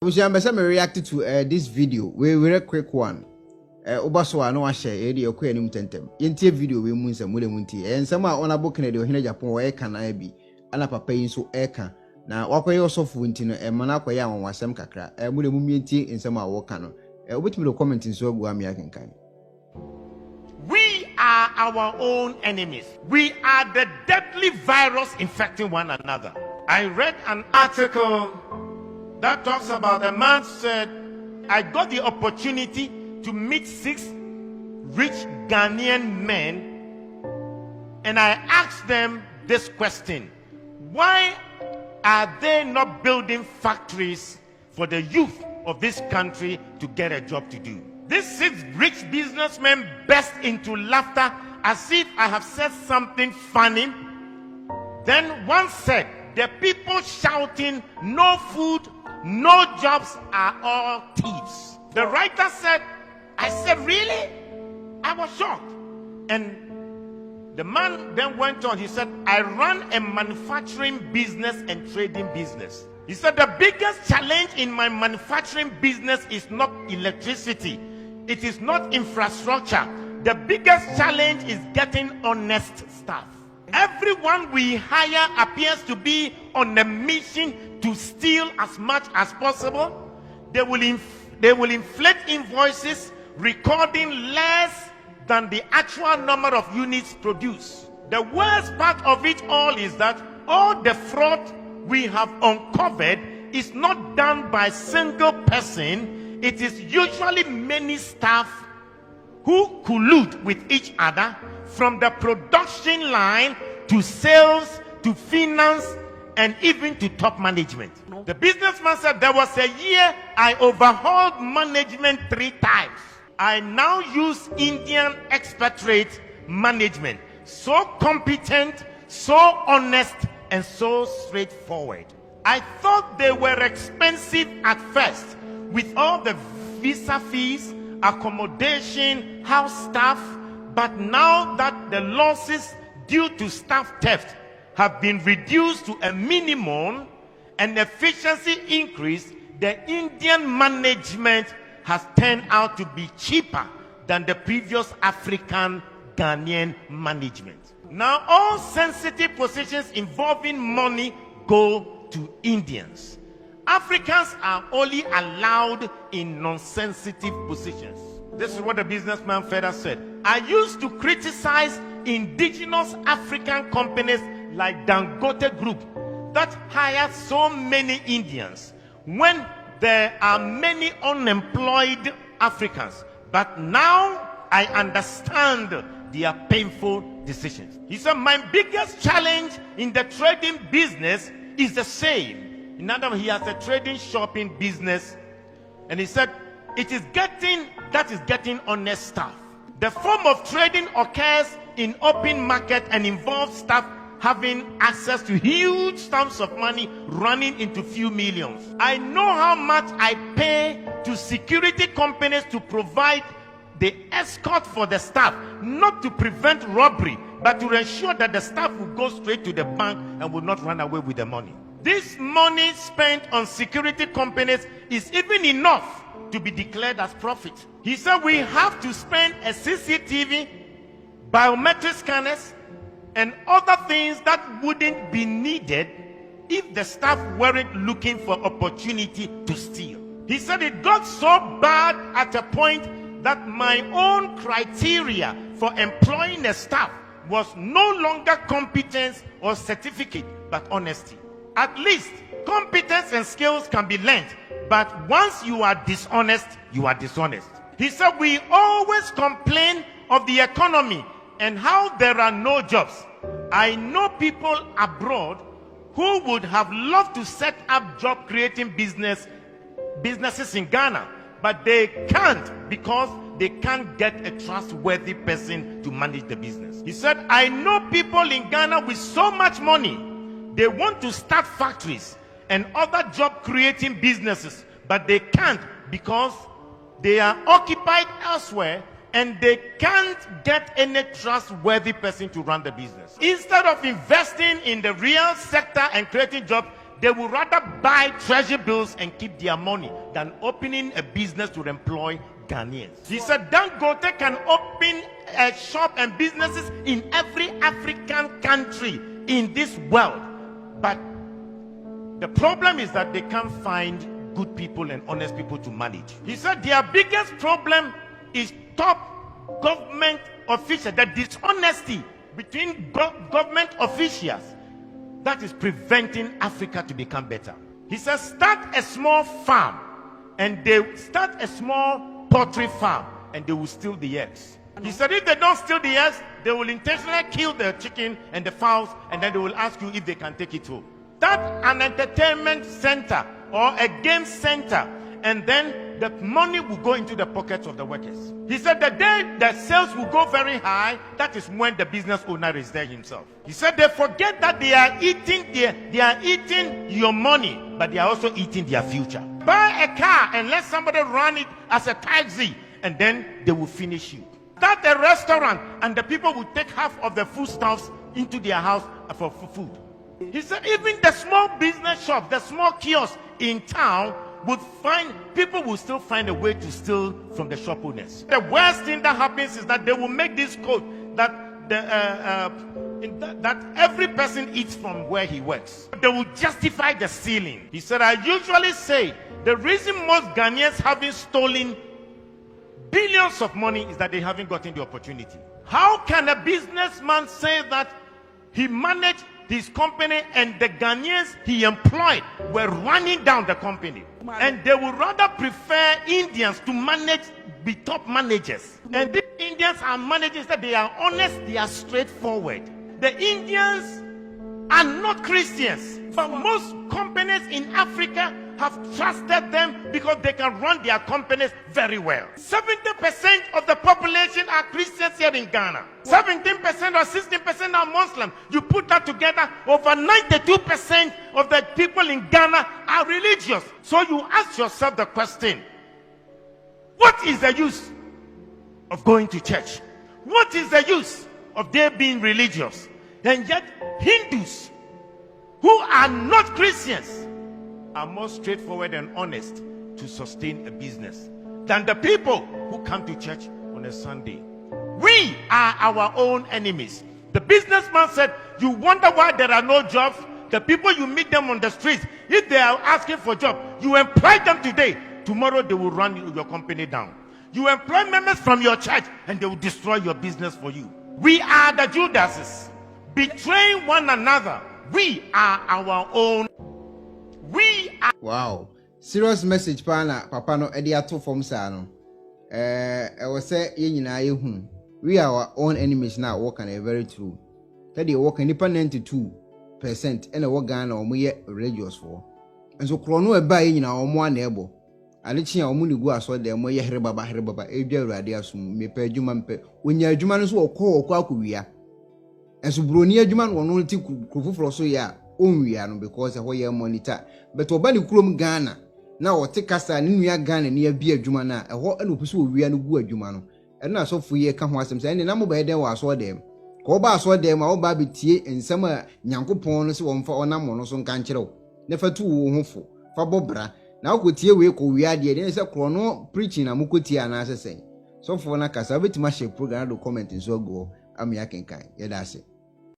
I'm reacting to this video. We very quick one. Obaso no share edi okwe anim tentem. Yentie video we mu nsam we munti. Ensam a onabo Kennedy ohene Japan we ka na bi. Ana papa yin so eka. Na wakoye osofo nti no e mana akoye anwasem kakra. Mu le mu mientie ensam a wo ka no. Obetimi do comment nso agu am ya kenkan. We are our own enemies. We are the deadly virus infecting one another. I read an article that talks about a man said, I got the opportunity to meet 6 rich Ghanaian men, and I asked them this question: why are they not building factories for the youth of this country to get a job to do? These 6 rich businessmen burst into laughter as if I have said something funny. Then one said, the people shouting, no food, no jobs are all thieves. The writer said, I said, really? I was shocked. And the man then went on. He said, I run a manufacturing business and trading business. He said, the biggest challenge in my manufacturing business is not electricity. It is not infrastructure. The biggest challenge is getting honest staff. Everyone we hire appears to be on a mission to steal as much as possible. They will inflate invoices, recording less than the actual number of units produced. The worst part of it all is that all the fraud we have uncovered is not done by a single person. It is usually many staff who collude with each other, from the production line to sales to finance and even to top management. The businessman said, there was a year I overhauled management 3 times. I now use Indian expatriate management. So competent, so honest, and so straightforward. I thought they were expensive at first, with all the visa fees, accommodation, house staff. But now that the losses due to staff theft have been reduced to a minimum and efficiency increased, the Indian management has turned out to be cheaper than the previous African Ghanaian management. Now all sensitive positions involving money go to Indians. Africans are only allowed in non-sensitive positions. This is what the businessman further said. I used to criticize indigenous African companies like Dangote Group that hire so many Indians when there are many unemployed Africans. But now I understand their painful decisions. He said, my biggest challenge in the trading business is the same. In other words, he has a trading shopping business, and he said, it is getting honest staff. The form of trading occurs in open market and involves staff having access to huge sums of money running into few millions. I know how much I pay to security companies to provide the escort for the staff, not to prevent robbery, but to ensure that the staff will go straight to the bank and will not run away with the money. This money spent on security companies is even enough to be declared as profit. He said we have to spend a CCTV, biometric scanners, and other things that wouldn't be needed if the staff weren't looking for opportunity to steal. He said it got so bad at a point that my own criteria for employing a staff was no longer competence or certificate, but honesty. At least competence and skills can be learned, but once you are dishonest, you are dishonest. He said we always complain of the economy and how there are no jobs. I know people abroad who would have loved to set up job creating businesses in Ghana, but they can't because they can't get a trustworthy person to manage the business. He said, I know people in Ghana with so much money, they want to start factories and other job creating businesses, but they can't because they are occupied elsewhere and they can't get any trustworthy person to run the business. Instead of investing in the real sector and creating jobs, they would rather buy treasury bills and keep their money than opening a business to employ Ghanaians. He said Dangote can open a shop and businesses in every African country in this world, but the problem is that they can't find good people and honest people to manage. He said their biggest problem is top government officials, the dishonesty between government officials that is preventing Africa to become better. He says start a small farm, and they start a small poultry farm and they will steal the eggs. He said if they don't steal the eggs, they will intentionally kill the chicken and the fowls, and then they will ask you if they can take it home. Start an entertainment center or a game center, and then the money will go into the pockets of the workers. He said the day the sales will go very high, that is when the business owner is there himself. He said they forget that they are eating your money, but they are also eating their future. Buy a car and let somebody run it as a taxi, and then they will finish you. Start a restaurant and the people will take half of the foodstuffs into their house for food. He said even the small business shop, the small kiosk in town would find, people will still find a way to steal from the shop owners. The worst thing that happens is that they will make this code that that every person eats from where he works. They will justify the stealing. He said, I usually say the reason most Ghanaians haven't stolen billions of money is that they haven't gotten the opportunity. How can a businessman say that he managed his company and the Ghanaians he employed were running down the company, and they would rather prefer Indians to manage, be top managers? And these Indians are managers that they are honest, they are straightforward. The Indians are not Christians, but most companies in Africa have trusted them because they can run their companies very well. 70% of the population are Christians here in Ghana. 17% or 16% are Muslim. You put that together, over 92% of the people in Ghana are religious. So you ask yourself the question, what is the use of going to church? What is the use of their being religious? And yet Hindus who are not Christians are more straightforward and honest to sustain a business than the people who come to church on a Sunday. We are our own enemies. The businessman said, you wonder why there are no jobs? The people you meet them on the streets, if they are asking for a job, you employ them today. Tomorrow they will run your company down. You employ members from your church and they will destroy your business for you. We are the Judases, betraying one another. We are our own. We are. Wow, serious message pana papa no edi ato form sa no we say ye nyina ye hu we are our own enemies now. Work and very true that they work nipa 92% and work Ghana omo ye religious for and so krono e ba ye nyina omo ana ebo ade chi a omo ni gu aso de mo ye here baba edwa urade asum me pa adwuma mpe onya adwuma no so okọ akowia enso broni adwuma no no ti krofoforo so ya onwia no because ho ye monitor but obani krom Ghana na wote kasa ne nua Ghana ne abi adwuma na ho na opuso owia no gu adwuma no eno asofo ye ka ho asem say ne na mo ba den wa aso dem ko ba aso dem a wo ba betie ensem a nyankopon no se wo mfa onam no so nka nkyerɛw ne fatu wo ho fo fa bobra na wo kotie we ko wia de ne se kro no preaching na mo kotie ana asesen sofo na kasa betima share program do comment nso go am ya kenkan ye da se